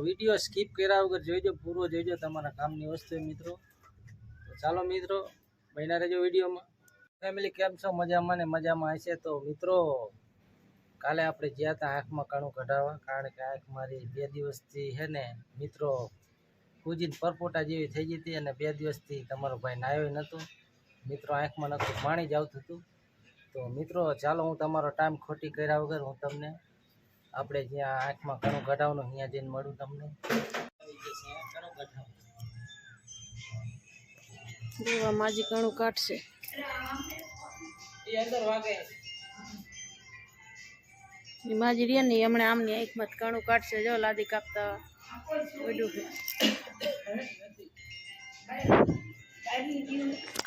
Video skip કર્યા વગર જોઈજો, પૂરો જોઈજો, તમારા કામની વસ્તુ મિત્રો. તો ચાલો મિત્રો, બન્યા રહેજો વિડીયોમાં. ફેમિલી કેમ છો? મજામાં ને મજામાં હશે. તો મિત્રો કાલે આપણે ગયા હતા આંખમાં કાણું કઢાવવા, કારણ કે આંખ મારી 2 દિવસથી છે ને મિત્રો કૂજીને પરપોટા જેવી થઈ ગઈ હતી, અને 2 દિવસથી તમારો ભાઈ નાયો નહોતો મિત્રો. આંખમાં નતું પાણી જ આવતું હતું. તો મિત્રો ચાલો, હું તમારો ટાઈમ ખોટી કર્યા વગર હું તમને આપણે જ્યાં આંખમાં કણું કઢાવવાનું ત્યાં જઈને મળું તમને. માજી કણું કાઢશે એ અંદર વાગે માજી રે ને હમણાં આમની આંખમાં કણું કાઢશે. જો લાદી કાપતા ઓડું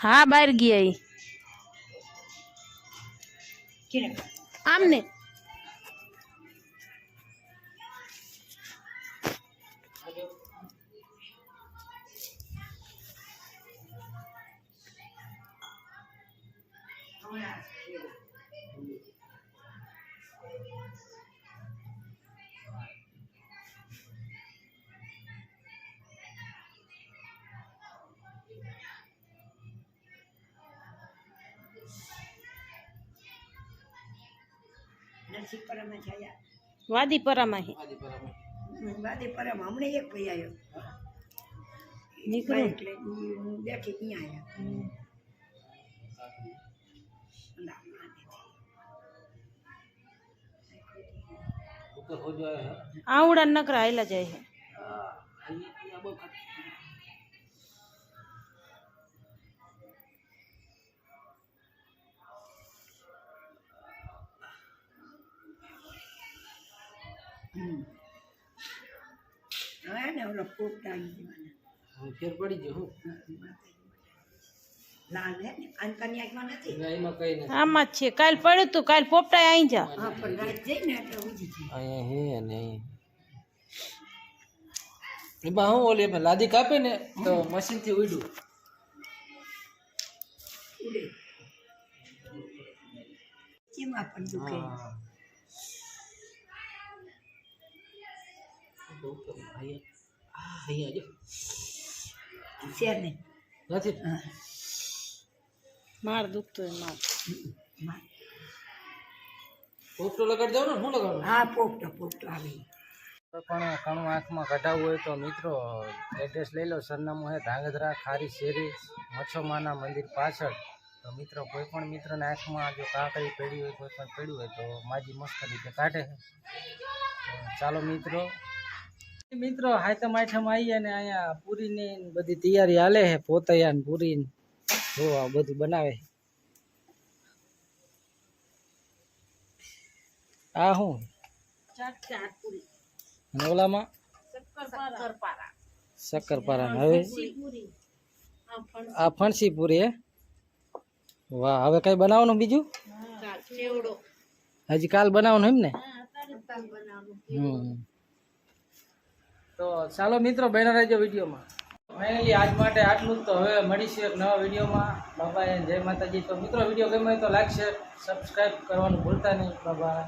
હા બહાર ગયા આમને વાદીપરામાં હમણાં એક ભાઈ આવ્યો નીકળ્યું એટલે બેઠી ત્યાં આવડા નકરા આયલા જાય છે. હવે ને ઓલો પોપટા ફેર પડી ગયો. લાલ હે ને આંકન્યામાં નથી એમાં કઈ નથી, આમાં જ છે. કાલ પડ્યું તું, કાલ પોપટા આઈ જા. હા પણ રાત જઈને એટલે ઉજી છે અહીંયા હે ને એમાં હું ઓલી લાદી કાપે ને તો મશીનથી ઉડ્યું. ઉડે ચીમાં પણ દુખે છે ને નથી માર દુખતો માર પોપટો લગાડી દઉં ને, શું લગાડું? હા પોપટો આવી પણ કણું આંખમાં કઢાવવું હોય તો મિત્રો એડ્રેસ લઈ લો. સરનામું છે ધાંગધ્રા ખારી શેરી મચ્છોમાના મંદિર પાછળ. તો મિત્રો કોઈ પણ મિત્રને આંખમાં જો કાંકરી પડી હોય, કોઈ પણ પડ્યું હોય તો માજી મસ્ત રીતે કાઢે. ચાલો મિત્રો હાયતમ આઠમ આવી અને અહીંયા પૂરીની બધી તૈયારી હાલે છે. પોતૈયા ને પૂરી જો આ બધું બનાવે. આ શું ઓલામાં શક્કરપારા. હવે આ ફણસી પૂરી હે. વાહ, હવે કઈ બનાવવાનું બીજું? હજી કાલ બનાવવાનું એમ ને? તો ચાલો મિત્રો, બન્યા રહેજો વિડીયોમાં. ફાઇનલી આજ માટે આટલું જ. તો હવે મળીશું એક નવા વિડીયોમાં. બાબા જય માતાજી. તો મિત્રો વિડીયો ગમે તો લાઈક શેર સબસ્ક્રાઈબ કરવાનું ભૂલતા નહીં. બાબા.